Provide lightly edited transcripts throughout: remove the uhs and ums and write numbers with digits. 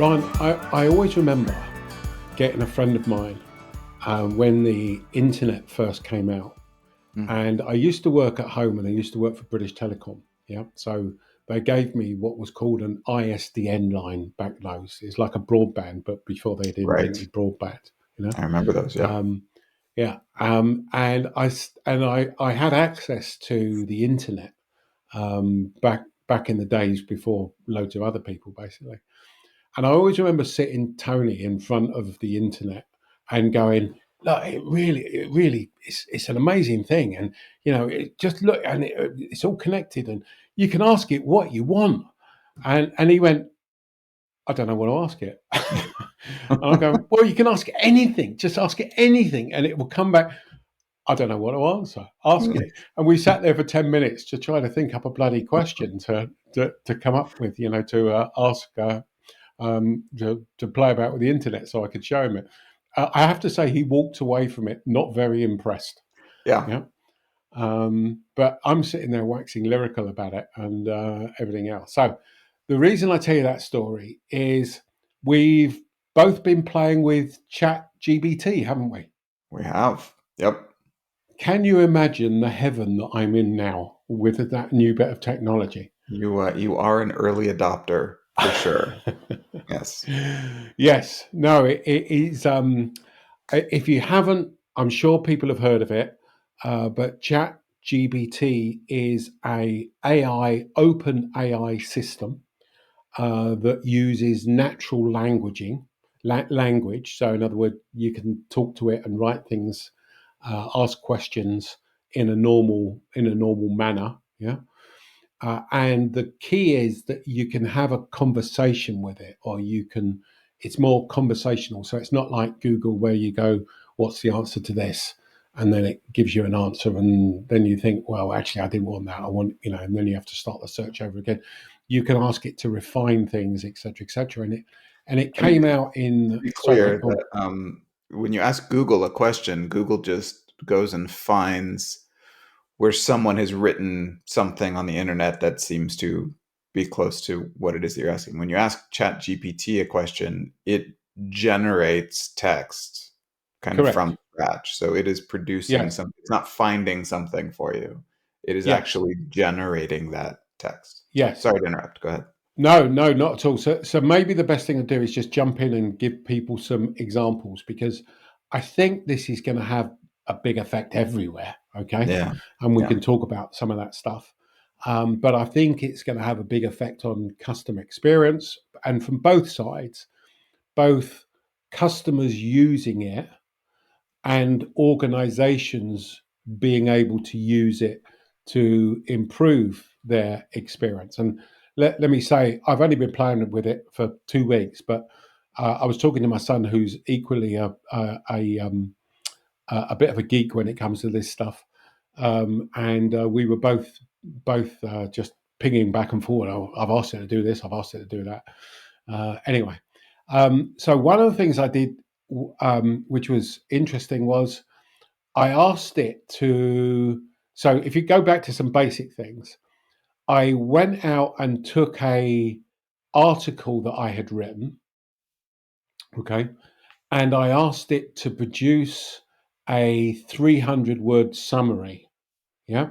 Ryan, I always remember getting a friend of mine when the internet first came out. Mm. And I used to work at home and I used to work for British Telecom. Yeah. So they gave me what was called an ISDN line back those. It's like a broadband, but before they'd Right. invented broadband, you know? I remember those. Yep. Um, yeah. And I had access to the internet back in the days before loads of other people, basically. And I always remember sitting Tony in front of the internet and going, look, it's an amazing thing. And, it just look, and it's all connected and you can ask it what you want. And he went, I don't know what to ask it. And I go, well, you can ask it anything. Just ask it anything. And it will come back. I don't know what to answer. Ask it. And we sat there for 10 minutes to try to think up a bloody question to come up with, to ask to play about with the internet so I could show him it. I have to say he walked away from it not very impressed. Yeah. Yeah. But I'm sitting there waxing lyrical about it and everything else. So the reason I tell you that story is we've both been playing with ChatGPT, haven't we? We have. Yep. Can you imagine the heaven that I'm in now with that new bit of technology? You are an early adopter for sure. Yes. Yes. No, it is. If you haven't, I'm sure people have heard of it, but ChatGPT is a open AI system that uses natural language. So, in other words, you can talk to it and write things, ask questions in a normal manner. Yeah. And the key is that you can have a conversation with it, or it's more conversational. So it's not like Google where you go, what's the answer to this? And then it gives you an answer. And then you think, well, actually, I didn't want that. I want, and then you have to start the search over again. You can ask it to refine things, et cetera, et cetera. And it I mean, came out in, to be sorry, clear, go on. that when you ask Google a question, Google just goes and finds where someone has written something on the internet that seems to be close to what it is that you're asking. When you ask ChatGPT a question, it generates text kind of from Correct. scratch. So it is producing Yes. something. It's not finding something for you. It is Yes. actually generating that text. So Yes. sorry to interrupt. Go ahead. No, no, not at all. So maybe the best thing to do is just jump in and give people some examples because I think this is going to have a big effect everywhere. Okay, Yeah. and we Yeah. can talk about some of that stuff. But I think it's going to have a big effect on customer experience, and from both sides, both customers using it and organizations being able to use it to improve their experience. And let me say, I've only been playing with it for 2 weeks, but I was talking to my son, who's equally a bit of a geek when it comes to this stuff, and we were both just pinging back and forward. Oh, I've asked it to do this. I've asked it to do that. Anyway, so one of the things I did, which was interesting, was I asked it to. So if you go back to some basic things, I went out and took a article that I had written, okay, and I asked it to produce a 300 word summary, yeah,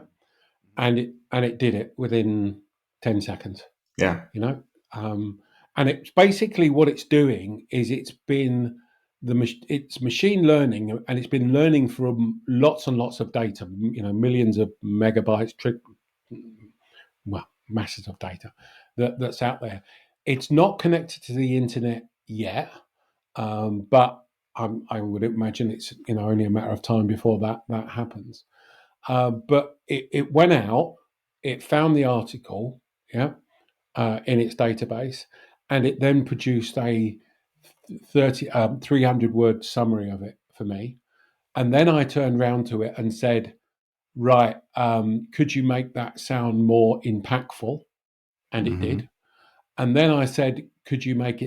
and it did it within 10 seconds, Yeah. you know, um, and it's basically what it's doing is it's machine learning and it's been learning from lots and lots of data, millions of megabytes, well, masses of data that's out there. It's not connected to the internet yet, but I would imagine it's only a matter of time before that happens. But it went out, it found the article, yeah, in its database, and it then produced a 300 word summary of it for me. And then I turned round to it and said, right, could you make that sound more impactful? And it Hmm. did. And then I said, could you write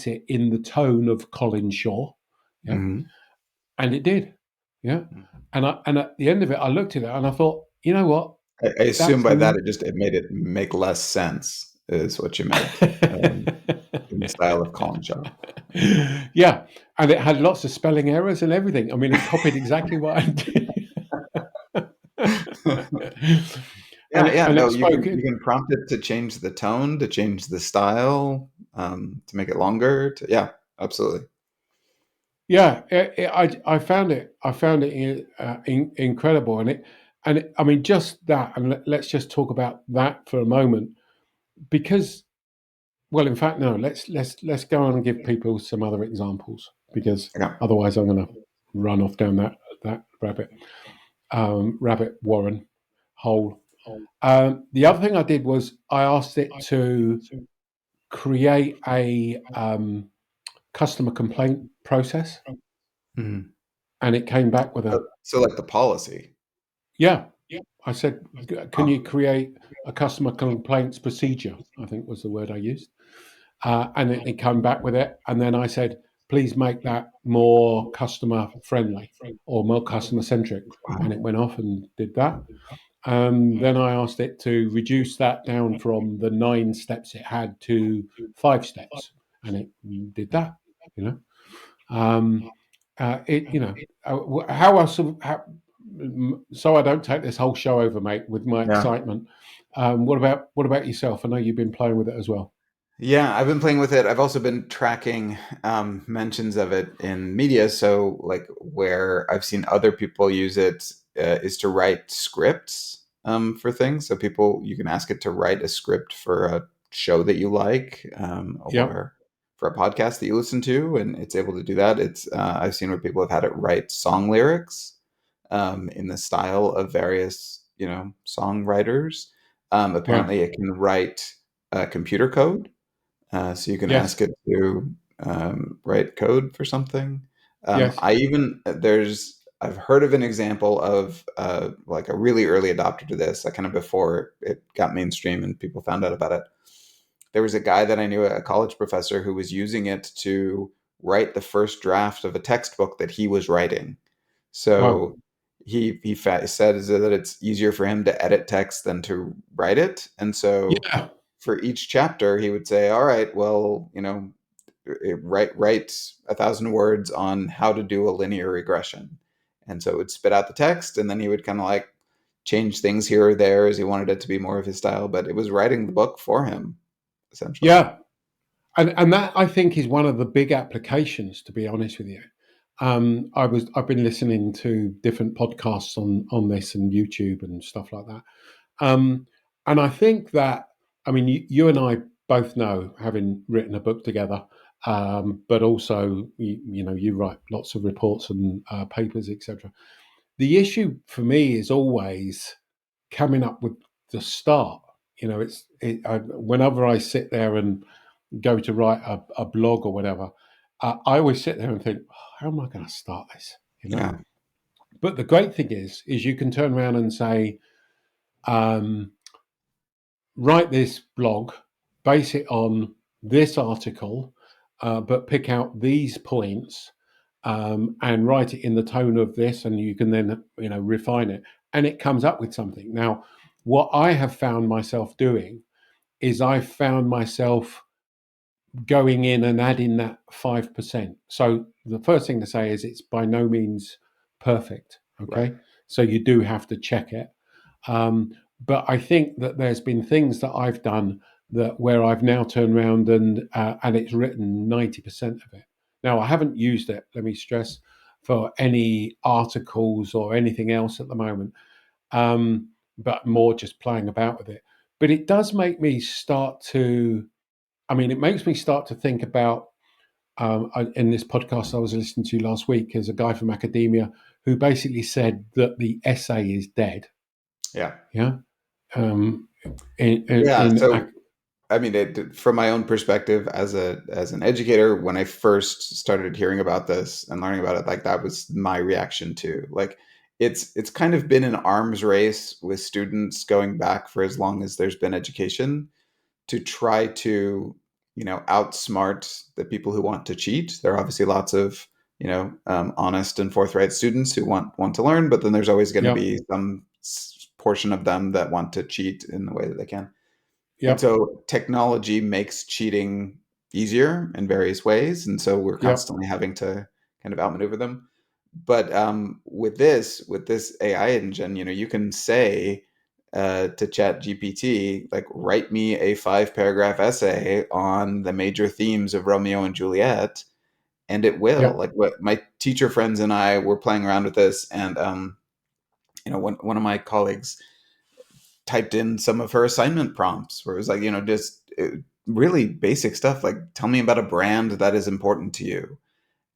it in the tone of Colin Shaw? Yeah. Hmm. And it did. Yeah. And at the end of it, I looked at it and I thought, you know what? I assume That's by that it made it make less sense is what you meant, in the style of Colin Shaw. Yeah, and it had lots of spelling errors and everything. I mean, it copied exactly what I did. Yeah, yeah, And no, it spoke you it. can prompt it to change the tone, to change the style, to make it longer. Yeah, absolutely. Yeah, I found it incredible, I mean just that, and let's just talk about that for a moment because, well, in fact, no, let's go on and give people some other examples because Okay. otherwise I'm going to run off down that rabbit warren hole. The other thing I did was I asked it to create a customer complaint process, Mhm. and it came back with a So like the policy. yeah. I said, "Can you Oh, create a customer complaints procedure?" I think was the word I used, and it came back with it. And then I said, "Please make that more customer friendly or more customer centric." And wow. it went off and did that. Then I asked it to reduce that down from the 9 steps it had to 5 steps, and it did that. You know, um, it you know how else? So I don't take this whole show over, mate, with my Yeah. excitement. What about yourself? I know you've been playing with it as well. Yeah, I've been playing with it. I've also been tracking mentions of it in media. So, like, where I've seen other people use it is to write scripts for things. So, you can ask it to write a script for a show that you like, Yep, or for a podcast that you listen to, and it's able to do that. I've seen where people have had it write song lyrics in the style of various, songwriters. yeah, Apparently, it can write computer code, so you can yes, ask it to write code for something. yes. I've heard of an example of like a really early adopter to this, kind of before it got mainstream and people found out about it. There was a guy that I knew, a college professor, who was using it to write the first draft of a textbook that he was writing. Wow. So said that it's easier for him to edit text than to write it, and so Yeah, for each chapter, he would say, "All right, well, write 1,000 words on how to do a linear regression," and so it would spit out the text, and then he would kind of like change things here or there as he wanted it to be more of his style. But it was writing the book for him, essentially. yeah. And that I think is one of the big applications. To be honest with you, I've been listening to different podcasts on this and YouTube and stuff like that. Um, and I think that, I mean, you and I both know, having written a book together, but also, you write lots of reports and papers, etc. The issue for me is always coming up with the start. Whenever I sit there and go to write a blog or whatever, I always sit there and think, "Oh, how am I going to start this? You know. Yeah, But the great thing is you can turn around and say, um, write this blog, base it on this article, but pick out these points, and write it in the tone of this, and you can then refine it, and it comes up with something. Now, what I have found myself doing is I found myself going in and adding that 5%. So the first thing to say is it's by no means perfect. right. Okay, so you do have to check it. Um, but I think that there's been things that I've done that where I've now turned around and it's written 90% of it. Now I haven't used it. Let me stress, for any articles or anything else at the moment, but more just playing about with it. But it does make me start to. I mean, it makes me start to think about. In this podcast I was listening to last week, there's a guy from academia who basically said that the essay is dead. Yeah, Yeah, um, in, in, yeah. in So, I mean, from my own perspective as an educator, when I first started hearing about this and learning about it, like that was my reaction too. Like, it's kind of been an arms race with students going back for as long as there's been education, to try to, outsmart the people who want to cheat. There are obviously lots of, honest and forthright students who want to learn, but then there's always going to yeah, be some portion of them that want to cheat in the way that they can. And Yep. so technology makes cheating easier in various ways, and so we're Yep. constantly having to kind of outmaneuver them. But with this AI engine, you can say to Chat GPT, like, write me a 5 paragraph essay on the major themes of Romeo and Juliet, and it will. Yep. Like, what my teacher friends and I were playing around with this, and one of my colleagues typed in some of her assignment prompts where it was like, just really basic stuff, like, tell me about a brand that is important to you.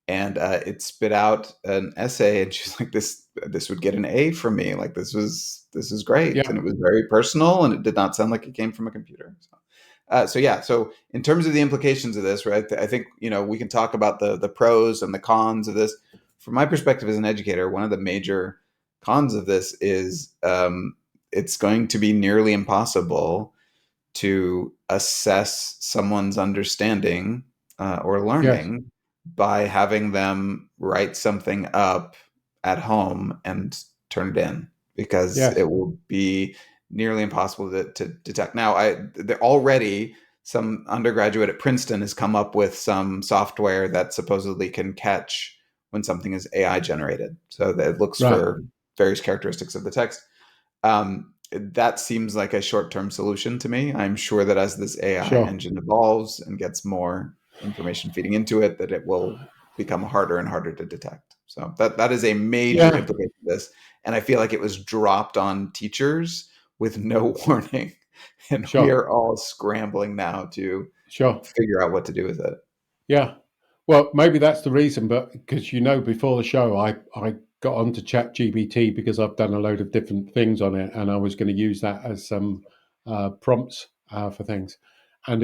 And it spit out an essay, and she's like, this would get an A from me. Like, this is great, and it Yep. was very personal, and it did not sound like it came from a computer. So yeah. So in terms of the implications of this, right? I think we can talk about the pros and the cons of this. From my perspective as an educator, one of the major cons of this is it's going to be nearly impossible to assess someone's understanding or Yes. learning by having them write something up at home and turn it in, because Yes. it will be nearly impossible to detect. Now, there already some undergraduate at Princeton has come up with some software that supposedly can catch when something is AI generated, so that it looks Right. for various characteristics of the text. That seems like a short-term solution to me. I'm sure that as this AI Sure. engine evolves and gets more information feeding into it, that it will become harder and harder to detect. So that is a major Yeah. implication of this. And I feel like it was dropped on teachers with no warning. And we Sure. are all scrambling now to Sure. figure out what to do with it. Yeah. Well, maybe that's the reason, but because before the show, I got onto ChatGPT because I've done a load of different things on it, and I was going to use that as some prompts for things. And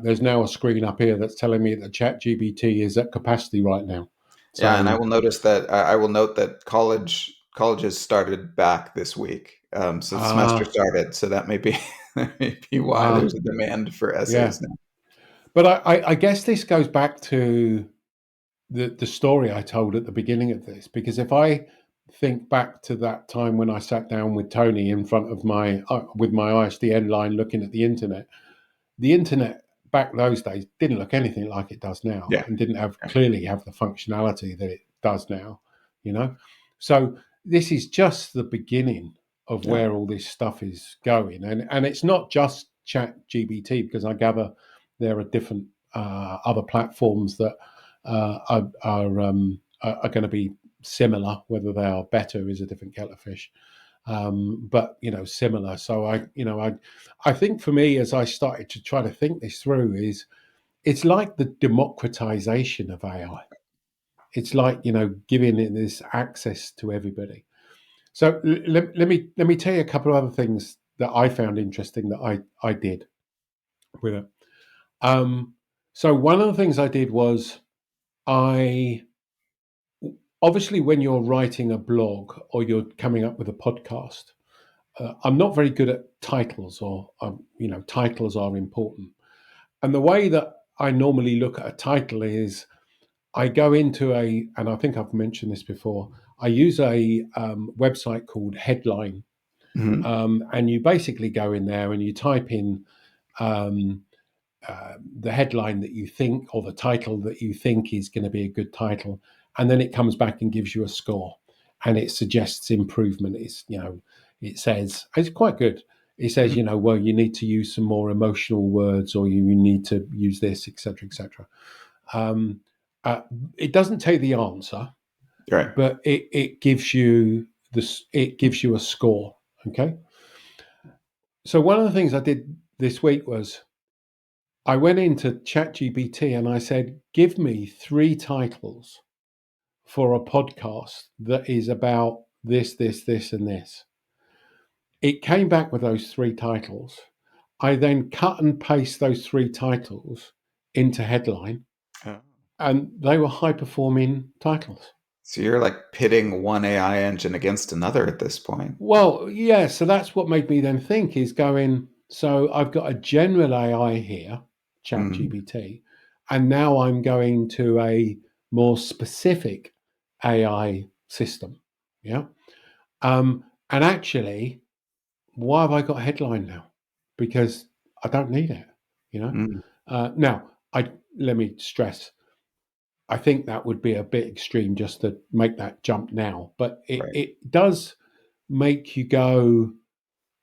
there's now a screen up here that's telling me that ChatGPT is at capacity right now. Yeah, and I So will notice that I will note that colleges started back this week. So the semester ah started, so that may be that may be why ah there's a demand for yeah. essays now. But I guess this goes back to the story I told at the beginning of this, because if I think back to that time when I sat down with Tony in front of my with my ISDN line looking at the internet back those days didn't look anything like it does now, Yeah, and didn't yeah, clearly have the functionality that it does now. You know, so this is just the beginning of yeah, where all this stuff is going, and it's not just Chat GBT, because I gather there are different other platforms that are going to be similar. Whether they are better is a different kettle of fish, but similar. So I think for me, as I started to try to think this through, is it's like the democratization of AI. It's like giving it this access to everybody. So let me tell you a couple of other things that I found interesting that I did with it. Um, so one of the things I did was I obviously, when you're writing a blog or you're coming up with a podcast, I'm not very good at titles, or titles are important. And the way that I normally look at a title is I go into and I think I've mentioned this before. I use a website called Headline, mhm, and you basically go in there and you type in um, the headline that you think, or the title that you think is going to be a good title, and then it comes back and gives you a score, and it suggests improvement. It says it's quite good. It says, mhm. well, you need to use some more emotional words, or you need to use this, etc., etc. Um, uh, it doesn't take the answer, Right. but it gives you this. It gives you a score. Okay. So one of the things I did this week was I went into ChatGPT and I said, give me 3 titles for a podcast that is about this, this, this, and this. It came back with those 3 titles. I then cut and paste those 3 titles into headline, Oh. and they were high performing titles. So you're like pitting one AI engine against another at this point. Well, yeah, so that's what made me then think, is going, so I've got a general AI here, Mm, ChatGPT, and now I'm going to a more specific AI system. Yeah. And actually, why have I got a headline now? Because I don't need it. You know. Mm, Now, I let me stress. I think that would be a bit extreme just to make that jump now, but right. it does make you go.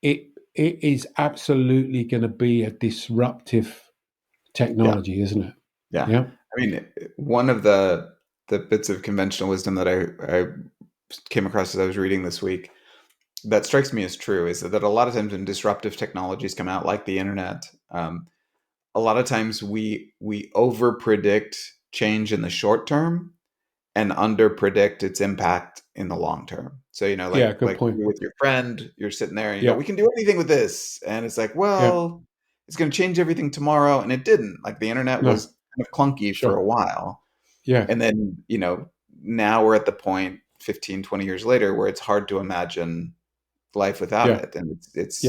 It is absolutely going to be a disruptive Yeah. technology, isn't it? Yeah. Yeah, I mean, one of the bits of conventional wisdom that I came across as I was reading this week that strikes me as true is that a lot of times when disruptive technologies come out, like the internet, a lot of times we over predict change in the short term and under predict its impact in the long term. So yeah, good like point. you're with your friend, you're sitting there and you go, Yeah, "We can do anything with this," and it's like, yeah, well, it's going to change everything tomorrow, and it didn't. Like the internet no, was kind of clunky for sure, a while, yeah, and then now we're at the point 15, 20 years later where it's hard to imagine life without yeah, it, and yeah, it's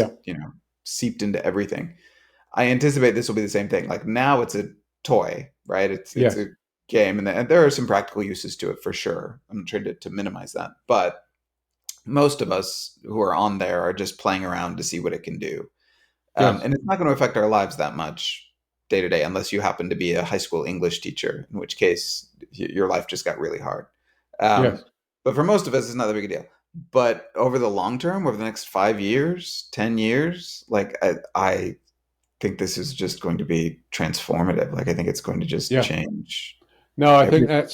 seeped into everything. I anticipate this will be the same thing. Like now it's a toy, right? It's yes, a game, and there are some practical uses to it for sure. I'm trying to minimize that, but most of us who are on there are just playing around to see what it can do, yes, and it's not going to affect our lives that much day to day, unless you happen to be a high school English teacher, in which case your life just got really hard. yes, But for most of us, it's not a big deal. But over the long term, over the next 5 years, 10 years, like I think this is just going to be transformative. Like I think it's going to just yeah. change No, I every. think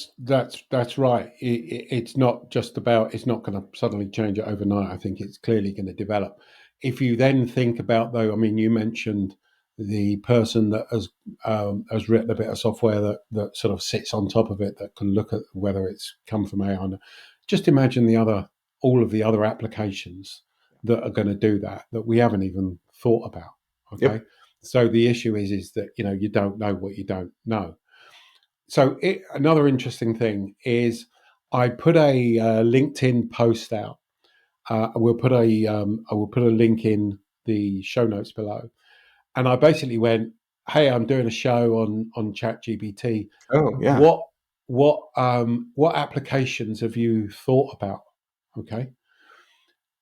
that's right. It's not just about. It's not going to suddenly change it overnight. I think it's clearly going to develop. If you then think about, though, I mean, you mentioned the person that has written a bit of software that sort of sits on top of it that can look at whether it's come from AI. Just imagine all of the other applications that are going to do that we haven't even thought about. Okay, Yep. so the issue is that you don't know what you don't know. So another interesting thing is I put a LinkedIn post out. I will put a link in the show notes below, and I basically went, "Hey, I'm doing a show on ChatGPT. Oh yeah. What what applications have you thought about?" Okay.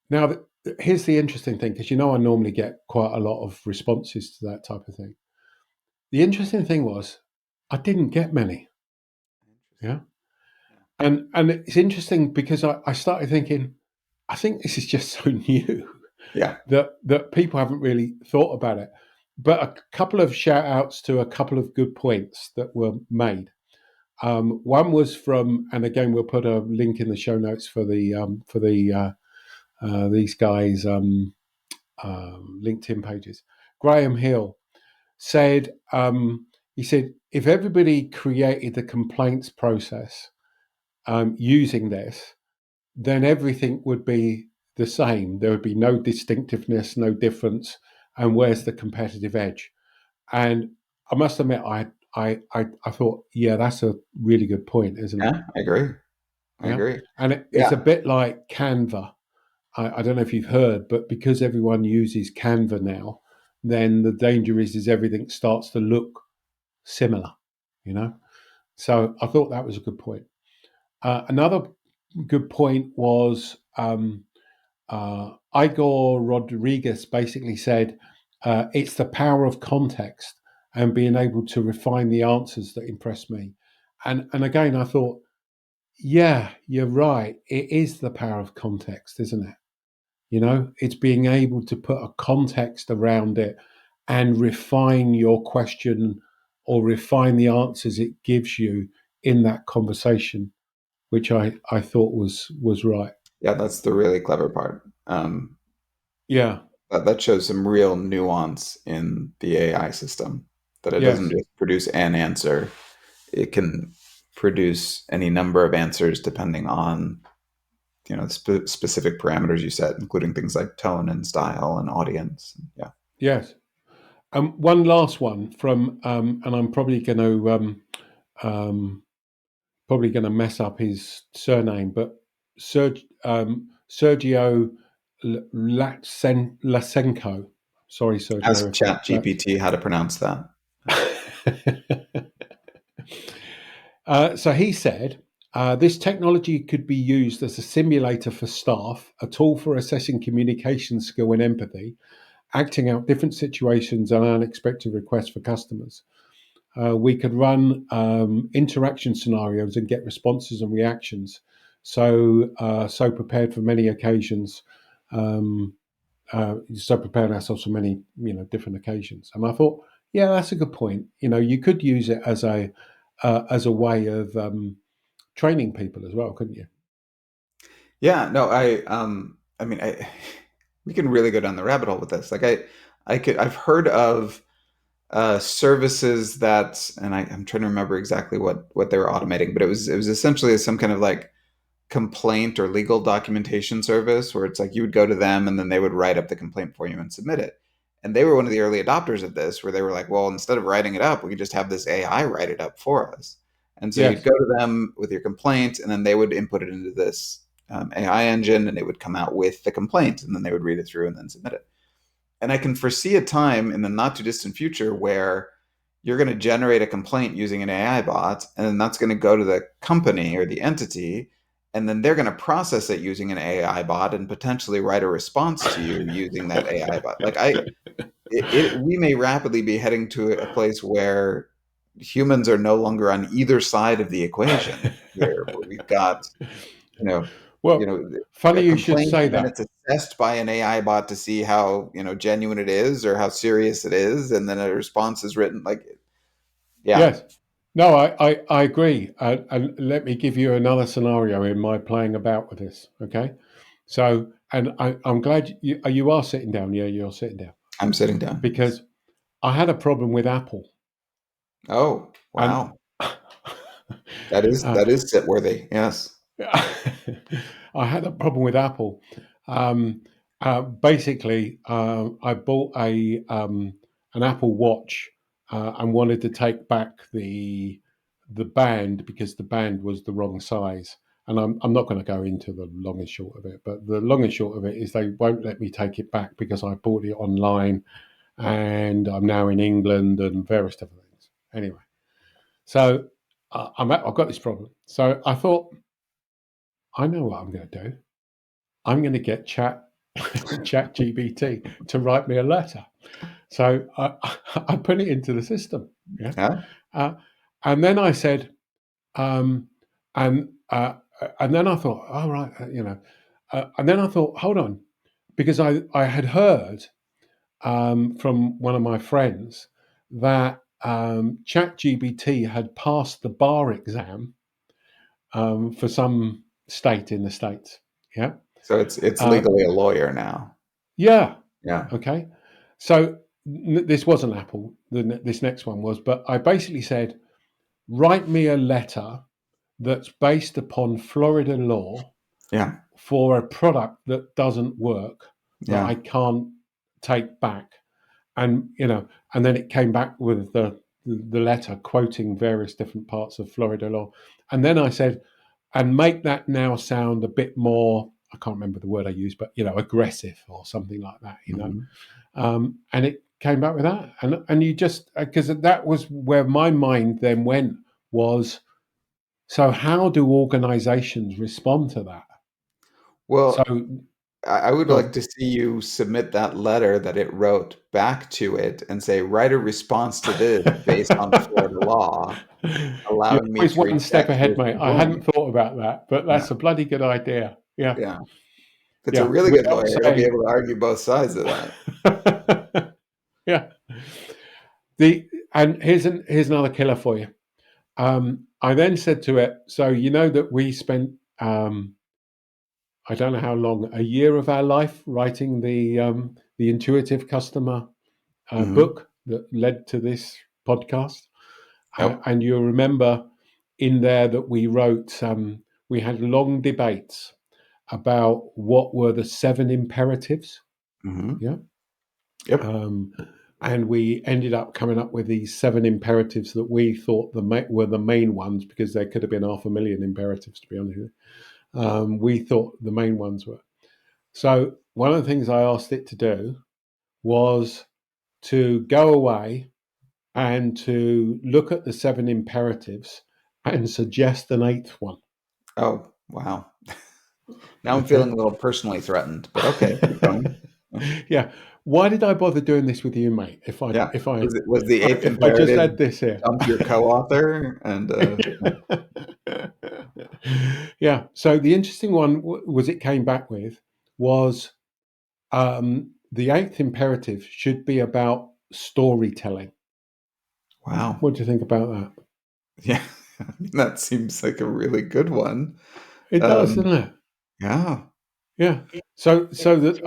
Now, here's the interesting thing, because I normally get quite a lot of responses to that type of thing. The interesting thing was I didn't get many. Interesting. Yeah. Yeah. And it's interesting because I started thinking, I think this is just so new Yeah. that people haven't really thought about it. But a couple of shout outs to a couple of good points that were made. One was from, and again, we'll put a link in the show notes for these guys' LinkedIn pages. Graham Hill said, he said, if everybody created the complaints process using this, then everything would be the same. There would be no distinctiveness, no difference. And where's the competitive edge? And I must admit, I thought, yeah, that's a really good point, isn't it? Yeah. I agree. I Yeah. agree. And it's a Yeah. bit like Canva. I don't know if you've heard, but because everyone uses Canva now, then the danger is everything starts to look similar, you know? So I thought that was a good point. Another good point was Igor Rodriguez basically said it's the power of context and being able to refine the answers that impress me. And again, I thought, yeah, you're right. It is the power of context, isn't it? It's being able to put a context around it and refine your question or refine the answers it gives you in that conversation, which I thought was right. Yeah. That's the really clever part. Yeah. That shows some real nuance in the AI system. That it doesn't Yes. just produce an answer; it can produce any number of answers depending on specific parameters you set, including things like tone and style and audience. Yeah. Yes. One last one from, and I'm um, probably going to mess up his surname, but Sergio Lasenko. Sorry, Sergio, Ask if I. ChatGPT how to pronounce that. So he said, this technology could be used as a simulator for staff, a tool for assessing communication skill and empathy, acting out different situations and unexpected requests for customers. We could run interaction scenarios and get responses and reactions. So prepared for many occasions. Um, so preparing ourselves for many, different occasions. And I thought, yeah, that's a good point. You could use it as a way of training people as well, couldn't you? Yeah, no, I mean, we can really go down the rabbit hole with this. Like I've heard of services that, and I'm trying to remember exactly what they were automating, but it was essentially some kind of like complaint or legal documentation service where it's like you would go to them and then they would write up the complaint for you and submit it. And they were one of the early adopters of this, where they were like, well, instead of writing it up, we could just have this AI write it up for us. And so you'd Yes. go to them with your complaint, and then they would input it into this AI engine, and it would come out with the complaint, and then they would read it through and then submit it. And I can foresee a time in the not too distant future where you're going to generate a complaint using an AI bot, and then that's going to go to the company or the entity, and then they're going to process it using an AI bot and potentially write a response to you using that AI bot. We may rapidly be heading to a place where humans are no longer on either side of the equation here, where we've got you know, you Well, know, funny a you should complaint, say and then that. it's assessed by an AI bot to see how, genuine it is or how serious it is, and then a response is written. Like, yeah, Yes. No, I agree. And let me give you another scenario in my playing about with this. Okay. So, and I'm glad you are sitting down. Yeah, you're sitting down I'm sitting down. Yes. because I had a problem with Apple. Oh, And wow. That is uh, that is sit worthy. Yes. I had a problem with Apple. Um, Basically, I bought an Apple Watch and wanted to take back the band because the band was the wrong size. And I'm not going to go into the long and short of it, but the long and short of it is they won't let me take it back because I bought it online and I'm now in England and various different things. Anyway, so I've got this problem. So I thought, I know what I'm going to do. I'm going to get ChatGPT to write me a letter. So I put it into the system. Yeah, Yeah. uh, and then I said, um, and and then I thought, all right, and then I thought, hold on, because I had heard from one of my friends that ChatGPT had passed the bar exam for some state in the States. Yeah. So it's Uh, legally a lawyer now. yeah. Yeah. Okay. So this wasn't Apple. This next one was, but I basically said, write me a letter that's based upon Florida law Yeah. for a product that doesn't work that Yeah. I can't take back. And and then it came back with the letter quoting various different parts of Florida law. And then I said, and make that now sound a bit more, I can't remember the word I used, but aggressive or something like that, Mhm. and it came back with that. And you just, because that was where my mind then went, was, so how do organizations respond to that? So Well, I would go like on. to see you submit that letter that it wrote back to it and say, write a response to this based on Florida law, You're allowing me always to one step reject ahead, this mate. I hadn't complaint. thought about that, but Yeah. that's a bloody good idea. Yeah, Yeah. If it's a yeah. really good Without lawyer, he'll be saying, able to argue both sides of that. yeah. The and here's another killer for you. I then said to it, so you know that we spent I don't know how long, a year of our life writing the intuitive customer Hmm. book that led to this podcast. Yep. And you remember in there that we wrote, we had long debates about what were the seven imperatives. Hmm. Yeah. Yep. Um, and we ended up coming up with these seven imperatives that we thought were the main ones, because there could have been 500,000 imperatives, to be honest with you. We thought the main ones were. So one of the things I asked it to do was to go away and to look at the seven imperatives and suggest an eighth one. Oh, wow. Now I'm Okay. feeling a little personally threatened, but okay, keep going. Yeah. Why did I bother doing this with you, mate? If I Yeah. if I Was the eighth if I just imperative had this here. dump your co-author and Yeah. So the interesting one was it came back with was the eighth imperative should be about storytelling. wow. What do you think about that? Yeah. I mean, that seems like a really good one. It does, Um, doesn't it? yeah. Yeah. So that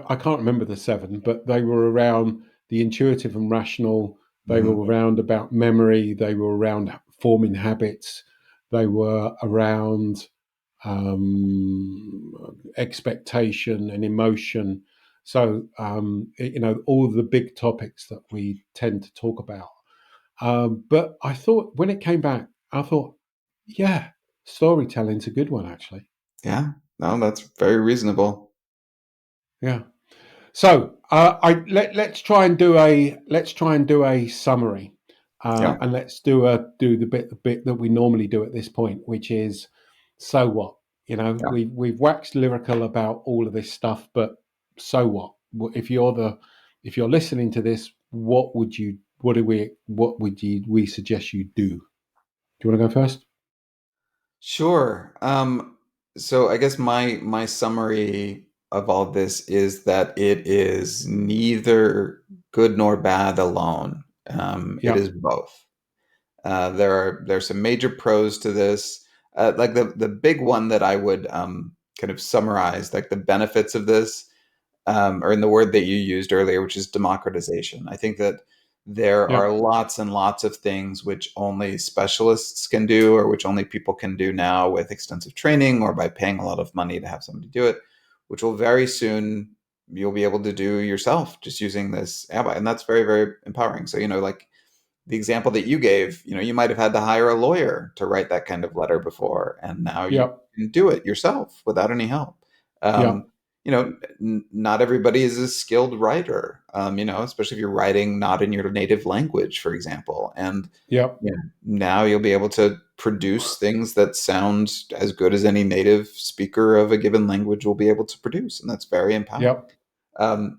I can't remember the seven, but they were around the intuitive and rational. They Mhm. were around about memory. They were around forming habits. They were around expectation and emotion. So all the big topics that we tend to talk about. But I thought when it came back, I thought, yeah, storytelling's a good one actually. Yeah. No, that's very reasonable. Yeah. So let's try and do a summary, Yeah. and let's do the bit that we normally do at this point, which is so what? Yeah. We've waxed lyrical about all of this stuff, but so what? If you're listening to this, what would you we suggest you do? Do you want to go first? Sure. So I guess my summary of all this is that it is neither good nor bad alone. It Yeah, is both. There's some major pros to this. Like the big one that I would kind of summarize, like the benefits of this, or in the word that you used earlier, which is democratization. I think that there yeah, are lots and lots of things which only specialists can do, or which only people can do now with extensive training or by paying a lot of money to have somebody do it, which will very soon you'll be able to do yourself just using this app. And that's very, very empowering. So, like the example that you gave, you might have had to hire a lawyer to write that kind of letter before, and now you yeah, can do it yourself without any help. yeah, Um, not everybody is a skilled writer, especially if you're writing not in your native language, for example. And yeah, now you'll be able to produce things that sound as good as any native speaker of a given language will be able to produce, and that's very yeah, empowering.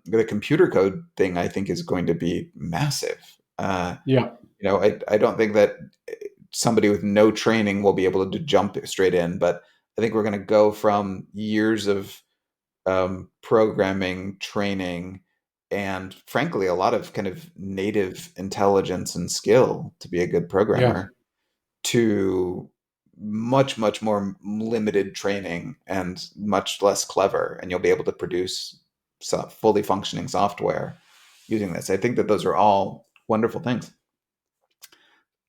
The computer code thing, I think, is going to be massive. yeah, I don't think that somebody with no training will be able to jump straight in, but I think we're going to go from years of programming, training, and frankly, a lot of kind of native intelligence and skill to be a good yes, programmer to much, much more limited training and much less clever. And you'll be able to produce fully functioning software using this. I think that those are all wonderful things.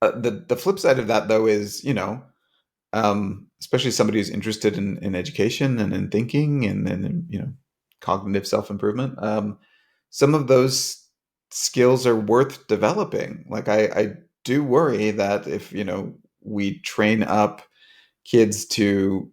The flip side of that, though, is especially somebody who's interested in education and in thinking and cognitive self improvement. Some of those skills are worth developing. Like I do worry that if we train up kids to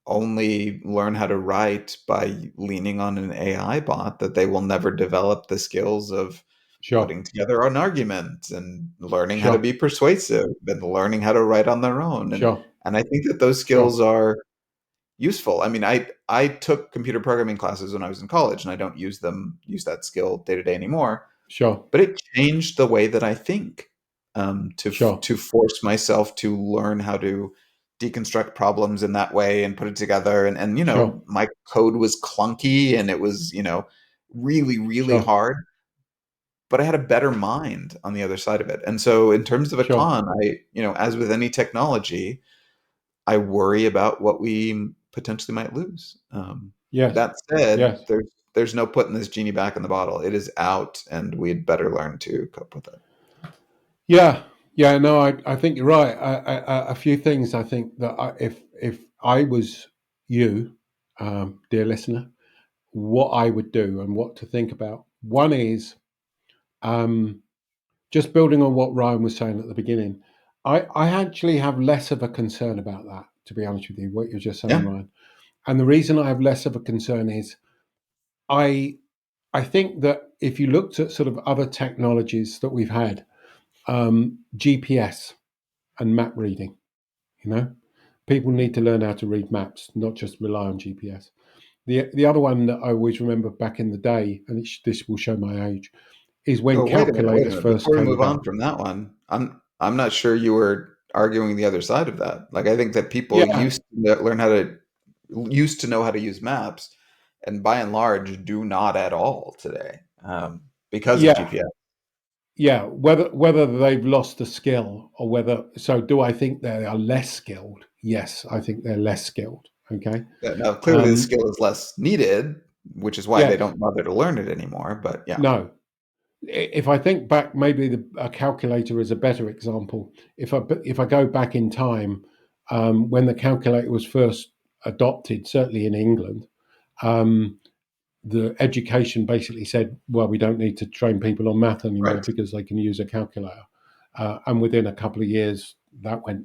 only learn how to write by leaning on an AI bot, that they will never develop the skills of sure, putting together an argument and learning how to sure, be persuasive and learning how to write on their own. And sure, and I think that those sure, skills are useful. I mean, I took computer programming classes when I was in college, and I don't use that skill day to day anymore. sure, But it changed the way that I think, sure, to force myself to learn how to deconstruct problems in that way and put it together. And sure, my code was clunky and it was really really sure, hard, but I had a better mind on the other side of it. And so, in terms of a sure. con, as with any technology, I worry about what we potentially might lose. Yes, That said, yes. there's no putting this genie back in the bottle. It is out, and we'd better learn to cope with it. Yeah, yeah. No, I think you're right. A few things I think that if I was you, dear listener, what I would do and what to think about. One is um, just building on what Ryan was saying at the beginning. I actually have less of a concern about that, to be honest with you, what you're just saying, Yeah, Ryan. And the reason I have less of a concern is I I think that if you looked at sort of other technologies that we've had, GPS and map reading, you know, people need to learn how to read maps, not just rely on GPS. The other one that I always remember back in the day, and this will show my age, is when Oh, wait a minute, wait a calculators minute. first Before we came move on about. from that one, I'm not sure you were arguing the other side of that. Like I think that people Yeah, used to know how to use maps, and by and large do not at all today, because of yeah, GPS. yeah. Whether they've lost the skill or whether so, do I think they are less skilled? Yes, I think they're less skilled. Okay. Yeah, now clearly the Um, skill is less needed, which is why they yes. don't bother to learn it anymore. But yeah, No. If I think back, maybe a calculator is a better example. If I go back in time, when the calculator was first adopted, certainly in England, um, the education basically said, well, we don't need to train people on math anymore right, because they can use a calculator. And within a couple of years, that went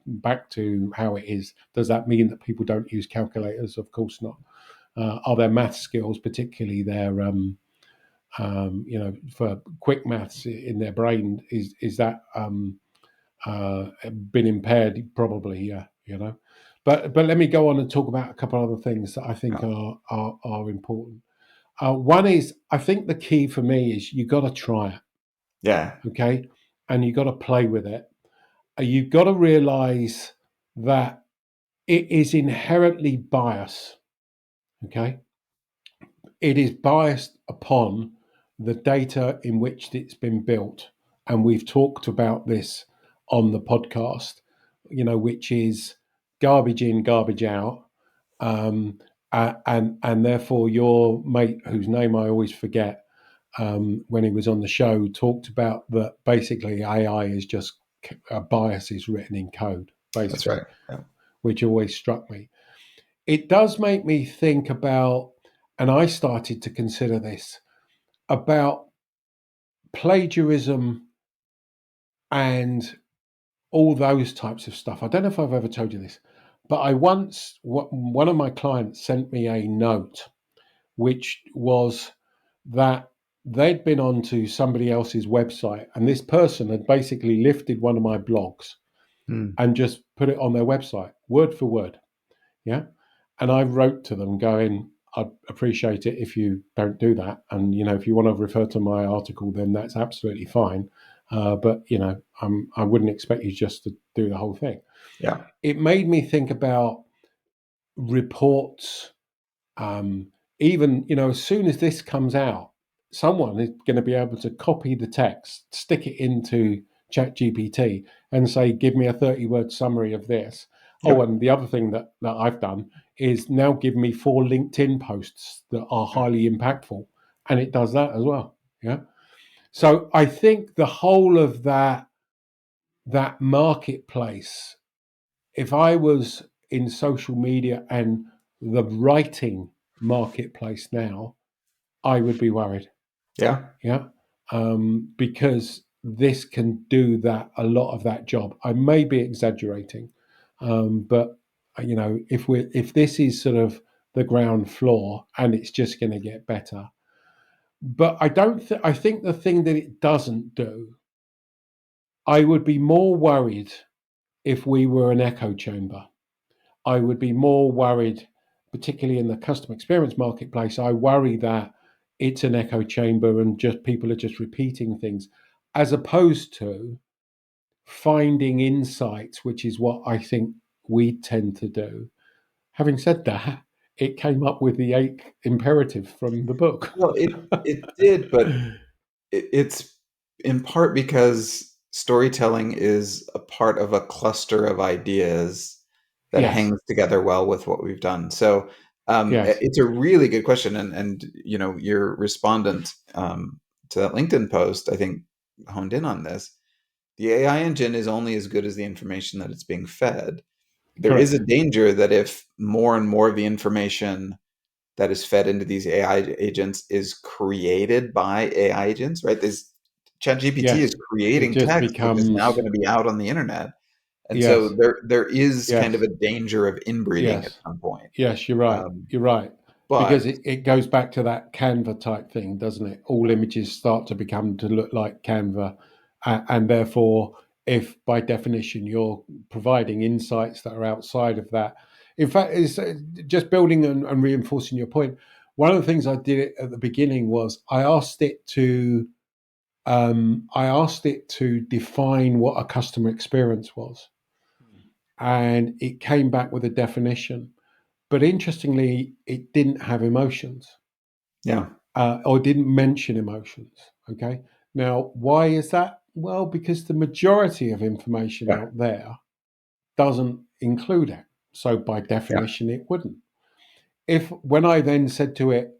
back to how it is. Does that mean that people don't use calculators? Of course not. Are their math skills, particularly their for quick maths in their brain, is that been impaired? Probably, yeah. But let me go on and talk about a couple of other things that I think yeah, are important. One is, I think the key for me is you got to try it, yeah, okay, and you got to play with it. You've got to realize that it is inherently biased, okay. It is biased upon the data in which it's been built. And we've talked about this on the podcast, which is garbage in, garbage out. Um, and therefore, your mate, whose name I always forget, when he was on the show, talked about that basically AI is just biases written in code, that's basically, right. Yeah, which always struck me. It does make me think about, and I started to consider this, about plagiarism and all those types of stuff. I don't know if I've ever told you this, but one of my clients sent me a note, which was that they'd been onto somebody else's website, and this person had basically lifted one of my blogs Hmm. and just put it on their website, word for word. Yeah. And I wrote to them going, I'd appreciate it if you don't do that. And, if you want to refer to my article, then that's absolutely fine. But, I wouldn't expect you just to do the whole thing. Yeah, It made me think about reports. Um, Even, as soon as this comes out, someone is going to be able to copy the text, stick it into ChatGPT and say, give me a 30-word summary of this. Oh, yep, and the other thing that I've done is now give me 4 LinkedIn posts that are highly impactful. And it does that as well. Yeah. So I think the whole of that marketplace, if I was in social media and the writing marketplace now, I would be worried. yeah, Yeah. Because this can do that, a lot of that job. I may be exaggerating, but if this is sort of the ground floor and it's just going to get better, but I don't. I think the thing that it doesn't do, I would be more worried if we were an echo chamber. I would be more worried, particularly in the customer experience marketplace. I worry that it's an echo chamber and just people are just repeating things, as opposed to finding insights, which is what I think we tend to do. Having said that, it came up with the 8 imperative from the book. well, it did, but it's in part because storytelling is a part of a cluster of ideas that Yes, hangs together well with what we've done. So yes, it's a really good question, and your respondent to that LinkedIn post, I think, honed in on this. The AI engine is only as good as the information that it's being fed. There is a correct. danger that if more and more of the information that is fed into these AI agents is created by AI agents, right? This ChatGPT is Yes, it creating just text, which is now becomes, going to be out on the internet, and so yes, there is kind of yes, a danger of inbreeding at yes. some point. Yes, you're right. Um, You're right. Because but it goes back to that Canva type thing, doesn't it? All images start to become to look like Canva. And therefore, if by definition you're providing insights that are outside of that, In fact, it's just building and reinforcing your point. One of the things I did at the beginning was I asked it to define what a customer experience was, and it came back with a definition. But interestingly, it didn't have emotions, Yeah. or didn't mention emotions. Okay. Now, why is that? Well, because the majority of information Yeah. out there doesn't include it. So by Yeah. definition, it wouldn't. If when I then said to it,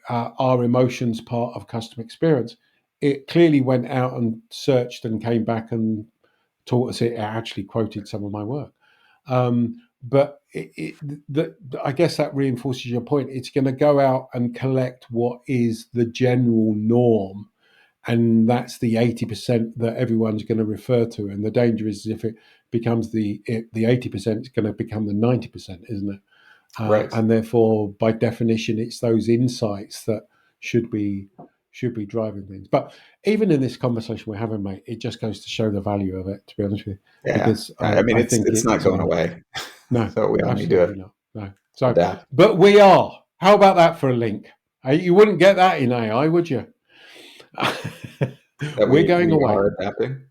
are emotions part of customer experience? It clearly went out and searched and came back and taught us it. It actually quoted some of my work. But I guess that reinforces your point. It's going to go out and collect what is the general norm, and that's the 80% that everyone's going to refer to. And the danger is if it becomes the 80%, it's going to become the 90%, isn't it? Right. And therefore, by definition, it's those insights that should be driving things. But even in this conversation we're having, mate, it just goes to show the value of it. To be honest with you, Yeah. because I mean, I think it's not it. going away. No, So we all need absolutely to not. No. So, adapt. but we are. How about that for a link? You wouldn't get that in AI, would you? That We're going we away. are adapting.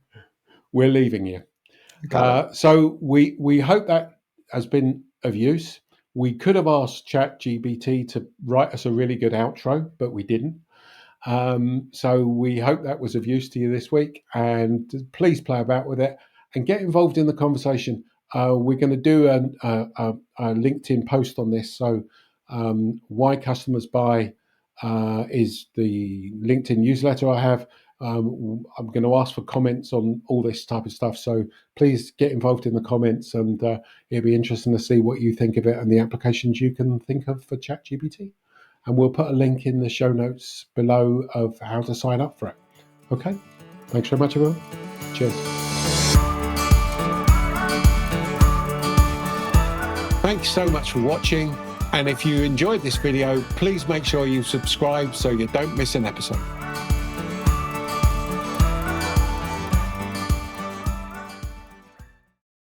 We're leaving you. Got it. So we hope that has been of use. We could have asked ChatGPT to write us a really good outro, but we didn't. So we hope that was of use to you this week, and please play about with it and get involved in the conversation. We're going to do a LinkedIn post on this. So why customers buy is the LinkedIn newsletter I have. I'm going to ask for comments on all this type of stuff. So please get involved in the comments, and it'll be interesting to see what you think of it and the applications you can think of for ChatGPT. And we'll put a link in the show notes below of how to sign up for it. Okay. Thanks very much, everyone. Cheers. Thanks so much for watching. And if you enjoyed this video, please make sure you subscribe so you don't miss an episode.